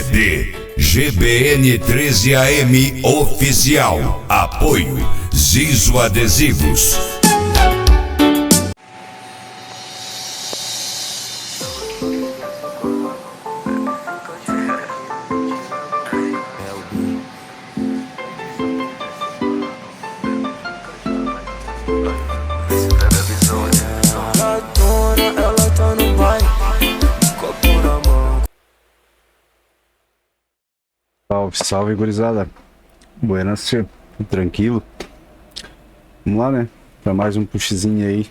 CD GBN 13 AM Oficial. Apoio Zizo Adesivos. Salve, salve, gurizada. Buenas, tio. Tranquilo. Vamos lá, né? Pra mais um pushzinho aí.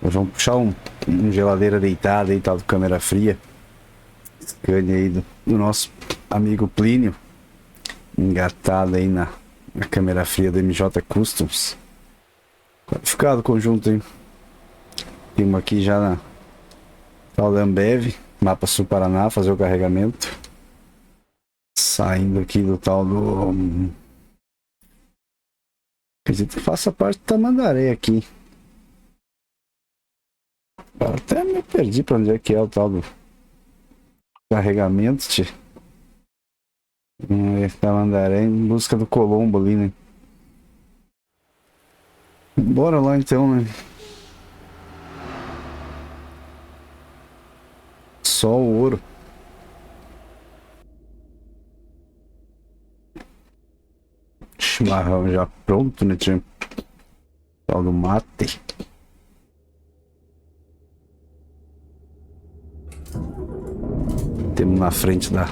Nós vamos puxar um geladeira deitada aí, tal, do câmera fria. Scania aí do nosso amigo Plínio. Engatado aí na câmera fria do MJ Customs. Qualificado o conjunto, hein? Temos aqui já na tal da Ambev, Mapa Sul Paraná, fazer o carregamento. Saindo aqui do tal do... Acredito que faça parte do Tamandaré aqui. Até me perdi pra onde é que é o tal do carregamento, tio. Tamandaré em busca do Colombo ali, né? Bora lá então, né? Só o ouro. Chimarrão já pronto, né, tio? Tal do mate. Temos na frente da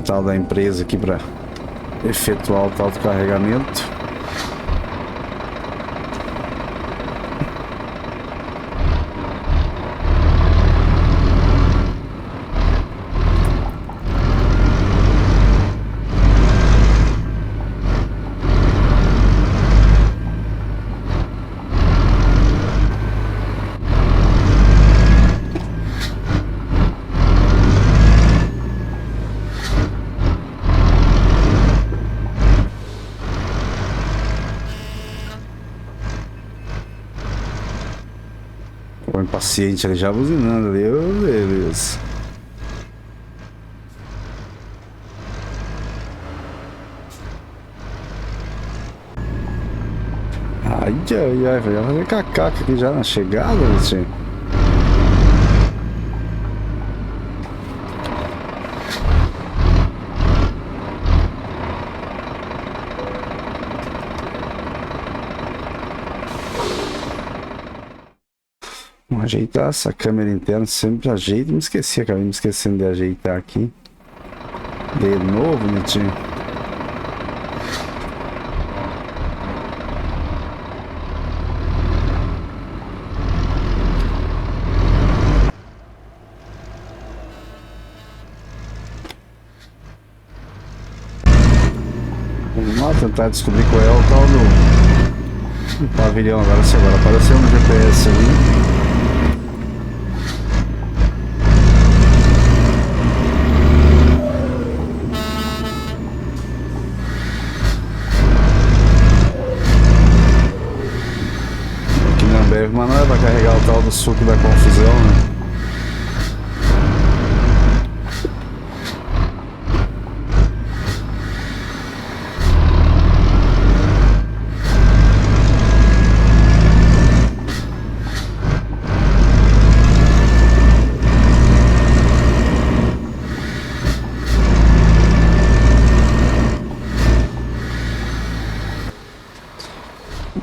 tal da empresa aqui para efetuar o tal do carregamento. O impaciente ali já buzinando ali, oh, beleza. Ai, ai, ai, vai fazer cacaca aqui já na chegada, tio. Vamos ajeitar essa câmera interna, sempre ajeito. Me esqueci, acabei me esquecendo de ajeitar aqui. De novo, né, tio? Vamos lá tentar descobrir qual é o tal do pavilhão. Agora sim, agora apareceu no GPS ali. Mas não é pra carregar o tal do suco da confusão, né?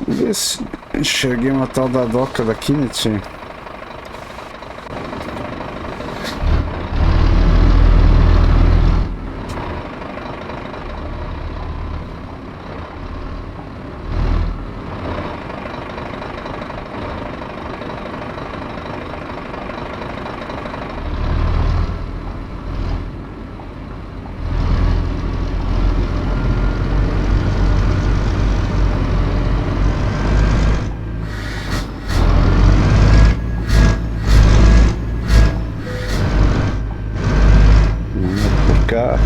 Vamos ver se enxerguei uma tal da doca daqui, né, tio? Cá.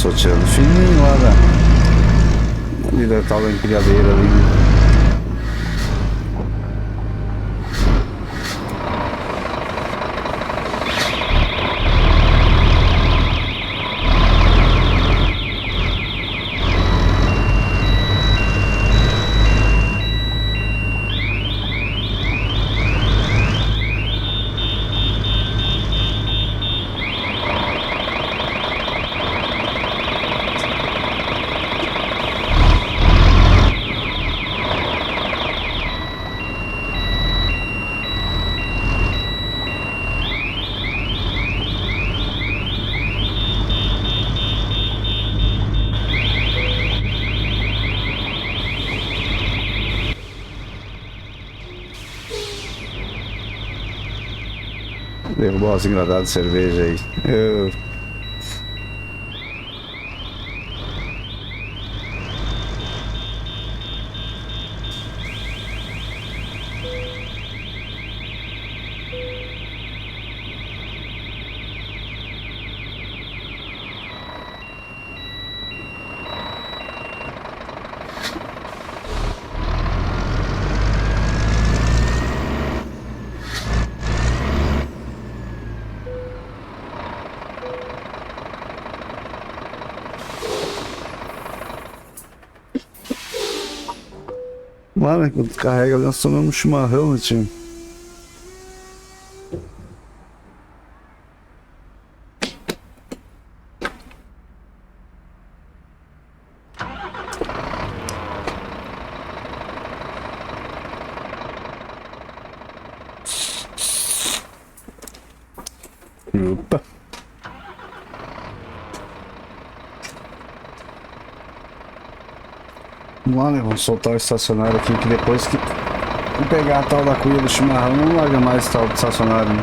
Estou tirando fininho lá ali da tal da empilhadeira ali. Derrubou as engradadas de cerveja aí. Mano, quando carrega ali, nós tomamos um chimarrão, né, tio? Opa! Vamos lá, né? Vamos soltar o estacionário aqui, que depois que pegar a tal da cuia do chimarrão, não larga mais tal do estacionário, né?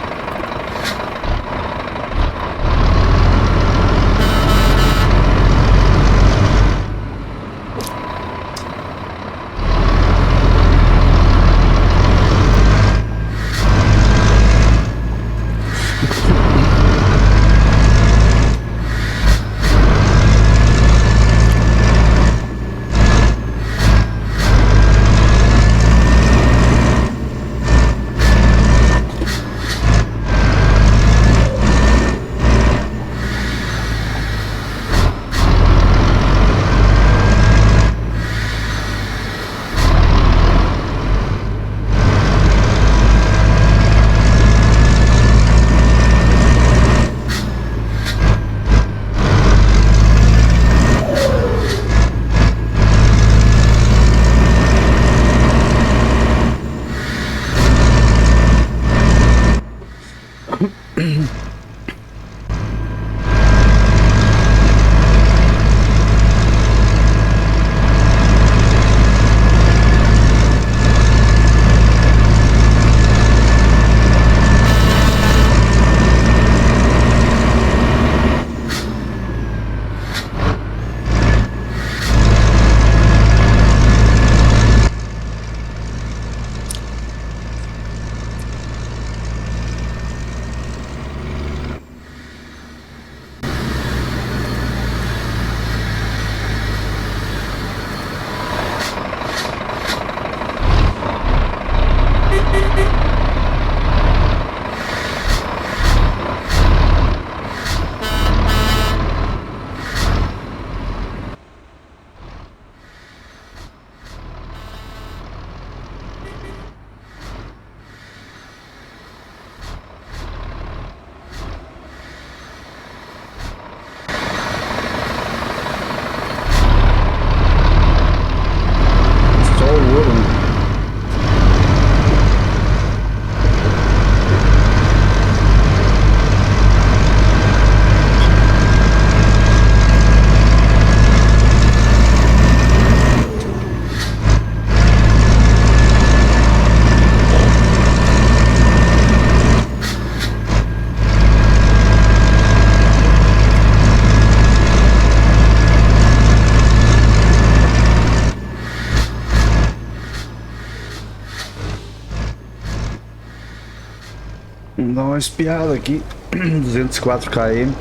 Vamos dar uma espiada aqui. 204 km,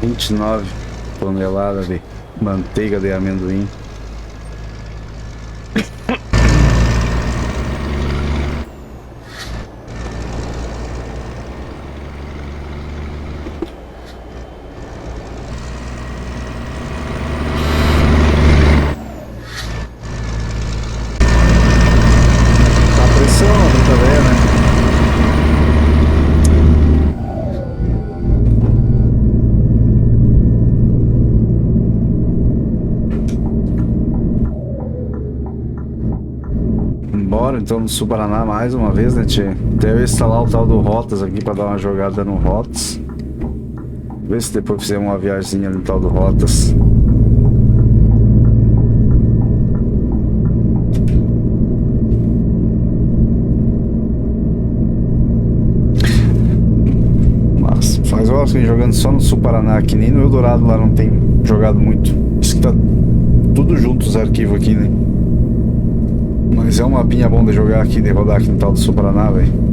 29. tonelada de manteiga de amendoim. Então no Sul Paraná mais uma vez, né, tchê? Até eu instalar o tal do Rotas aqui pra dar uma jogada no Rotas. Ver se depois fizemos uma viagemzinha no tal do Rotas. Mas faz horas que eu jogando só no Sul Paraná aqui, nem no Eldorado lá não tem jogado muito. Isso que tá tudo junto os arquivos aqui, né? Mas é um mapinha bom de jogar aqui, de rodar aqui no tal do Sul Paraná, velho.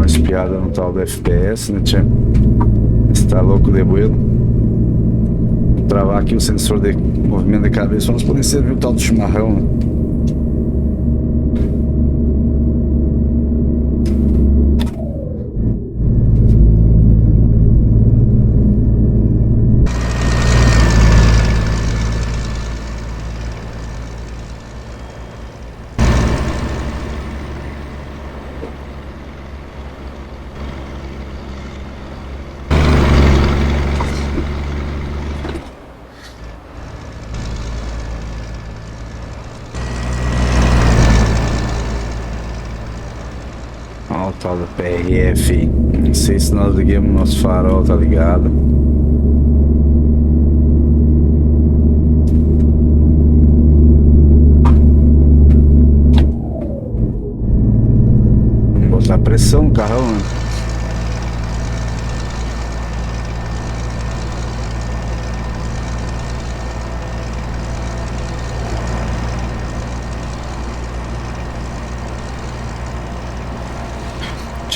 Espiada no tal do FPS, né, tchê? Está louco de buelo. Vou travar aqui o sensor de movimento de cabeça, vamos poder servir o tal do chimarrão, né? Olha o tal do PRF. Não sei se nós ligamos nosso farol, tá ligado? Vamos botar pressão no carrão, né?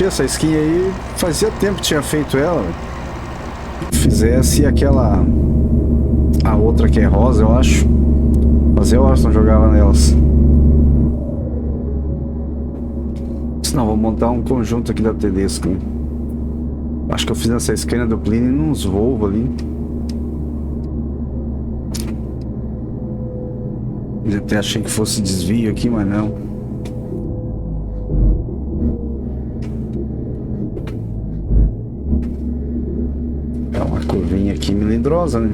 Essa skin aí fazia tempo que tinha feito ela. Fizesse aquela, a outra que é rosa, eu acho. Fazia horas que não jogava nelas. Senão vou montar um conjunto aqui da Tedesco, né? Acho que eu fiz essa skin do Pliny nos Volvo ali. Eu até achei que fosse desvio aqui, mas não. Curvinha aqui melindrosa, né?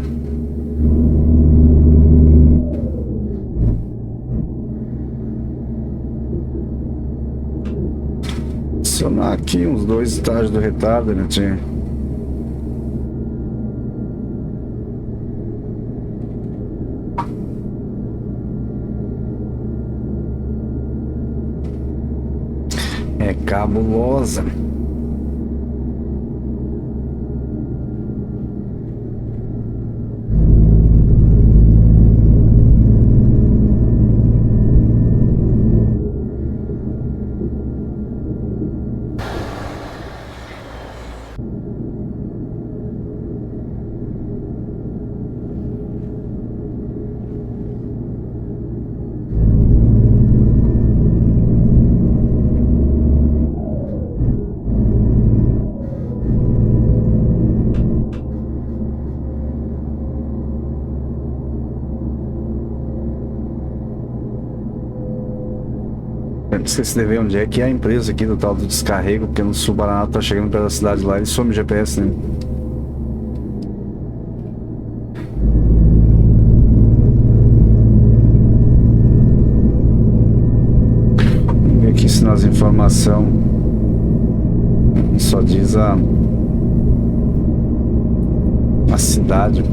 Adicionar aqui uns 2 estágios do retardo, né, tia? É cabulosa. Não sei se deve onde é que é a empresa aqui do tal do descarrego, porque no Sul Paraná tá chegando perto da cidade lá e some o GPS, né? Vamos ver aqui se nas informações só diz a cidade.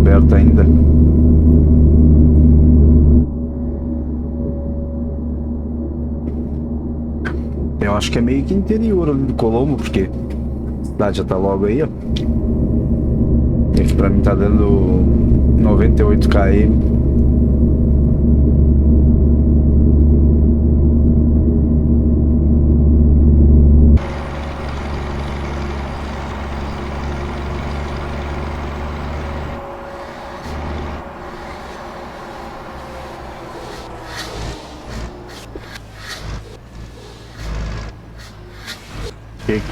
descoberto ainda. Eu acho que é meio que interior ali do Colombo, porque a cidade já tá logo aí, ó. E aqui pra mim tá dando 98 km.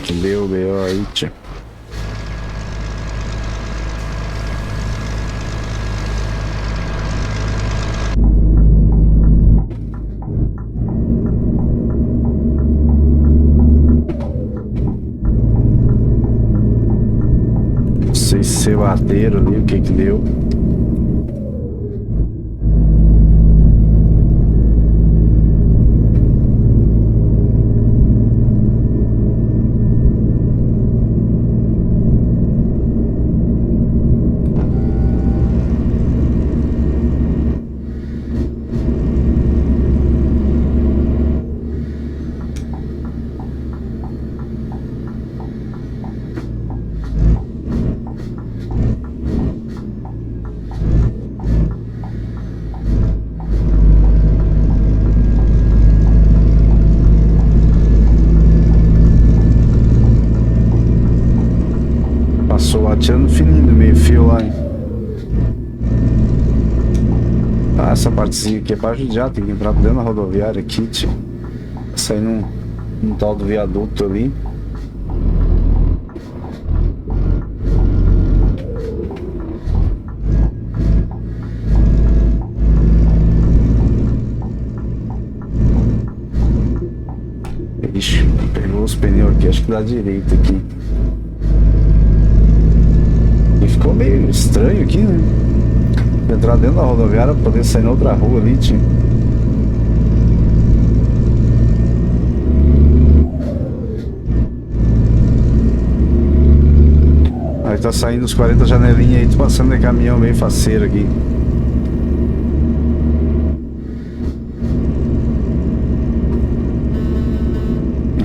Que deu, meu, aí, tia. Não sei se bateram ali, o que deu. Passou lá tirando fininho do meio fio lá, hein? Ah, essa partezinha aqui é pra judiar, tem que entrar dentro da rodoviária aqui, tio. Sair num tal do viaduto ali. Ixi, pegou os pneus aqui, acho que dá direito aqui. E ficou meio estranho aqui, né? Entrar dentro da rodoviária pra poder sair na outra rua ali, tio. Aí tá saindo os 40 janelinhas aí, tô passando de caminhão bem faceiro aqui.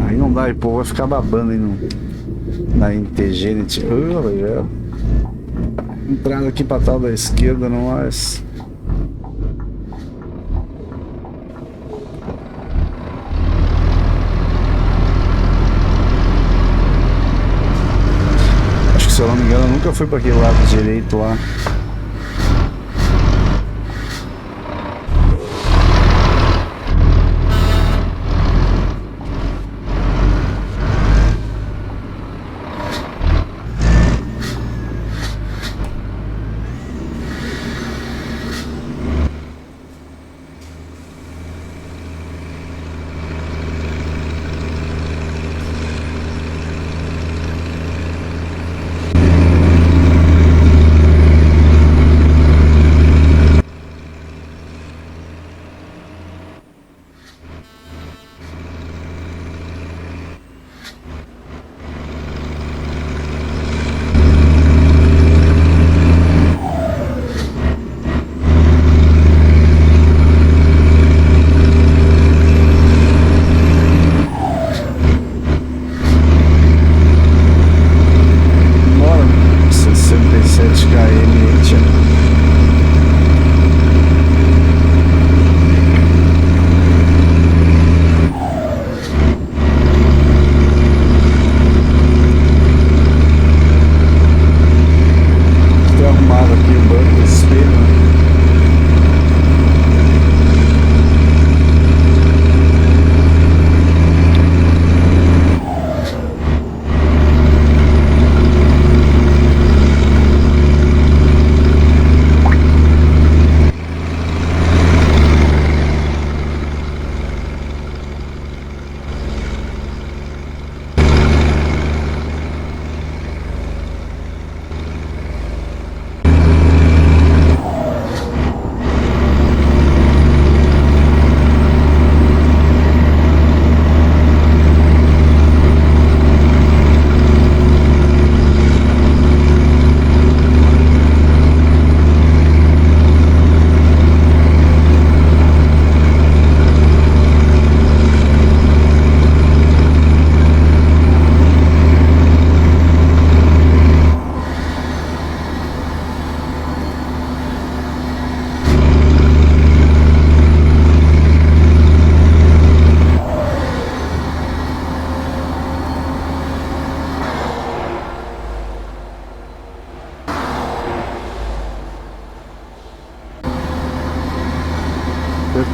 Aí não dá, e pô, vai ficar babando aí na NTG, né, tio? Entrada aqui pra tal da esquerda, não mais. Acho que, se eu não me engano, eu nunca fui pra aquele lado direito lá.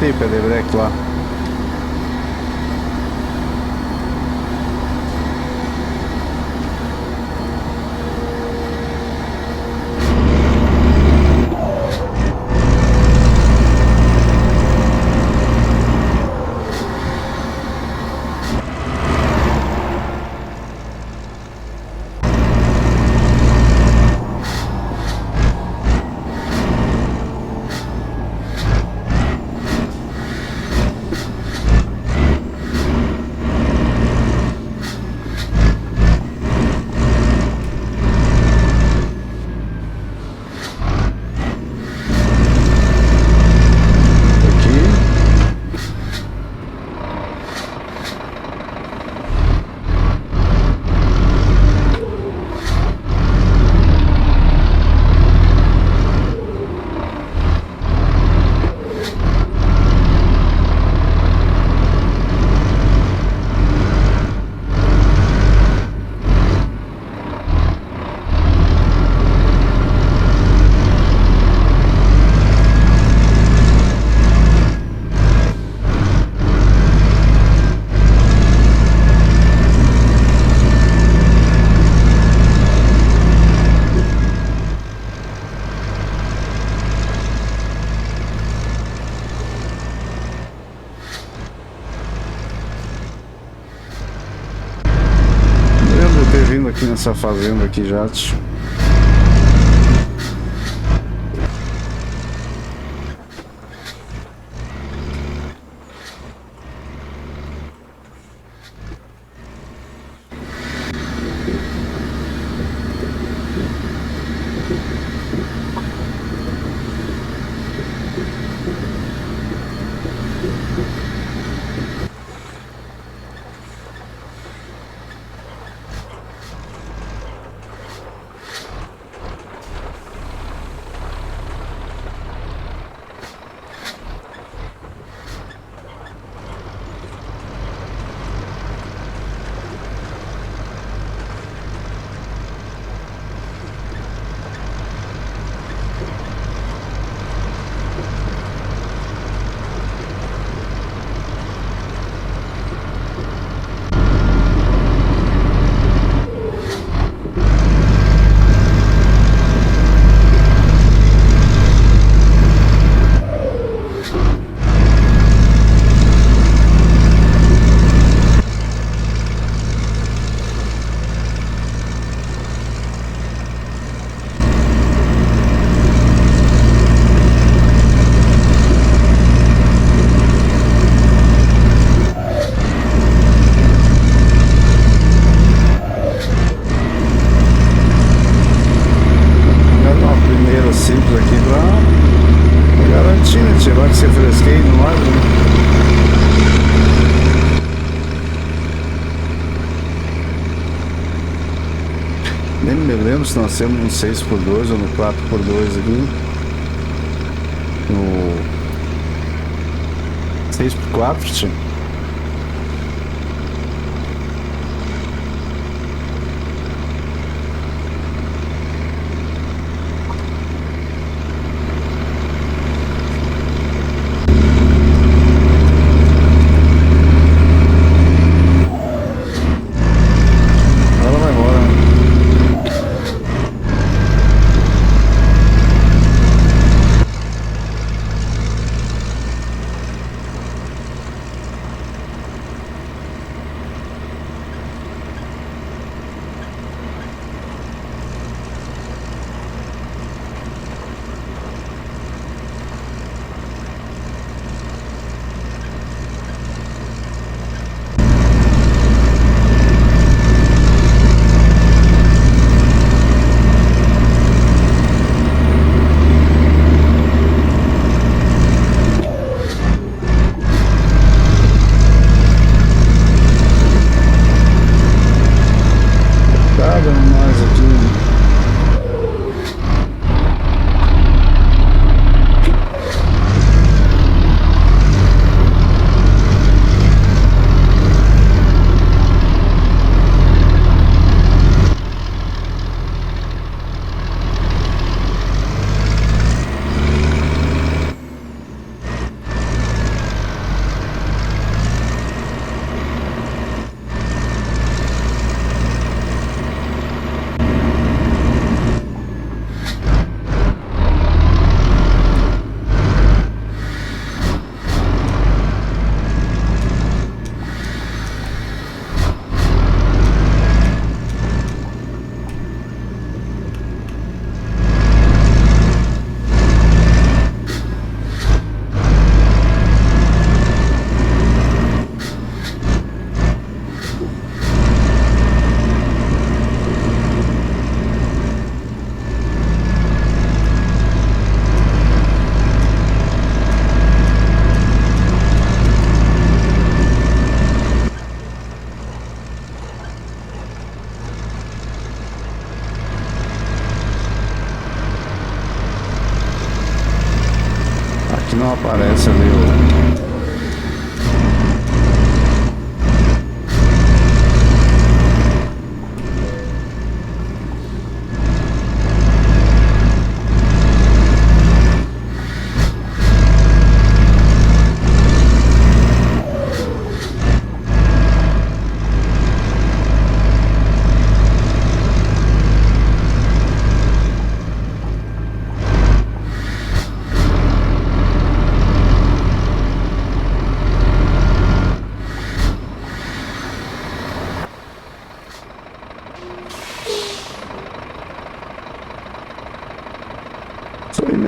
botei o pé de breque lá. Vindo aqui nessa fazenda aqui já. Simples aqui pra garantir, né? Tirar que você fresqueia no ar, né? Nem me lembro se nós temos no 6x2 ou no 4x2 aqui. No 6x4, tio.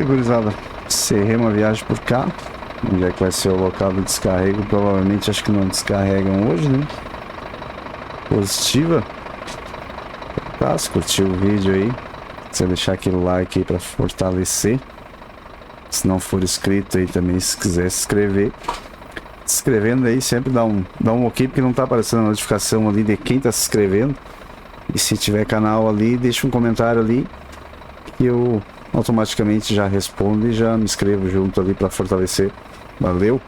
aí, gurizada. Encerrei uma viagem por cá. Onde é que vai ser o local do descarrego? Provavelmente acho que não descarregam hoje, né? Positiva. Tá, se curtiu o vídeo aí, você deixar aquele like aí pra fortalecer. Se não for inscrito aí também, se quiser se inscrever. Se inscrevendo aí, sempre dá um ok, porque não tá aparecendo a notificação ali de quem tá se inscrevendo. E se tiver canal ali, deixa um comentário ali que eu automaticamente já respondo e já me inscrevo junto ali pra fortalecer. Valeu!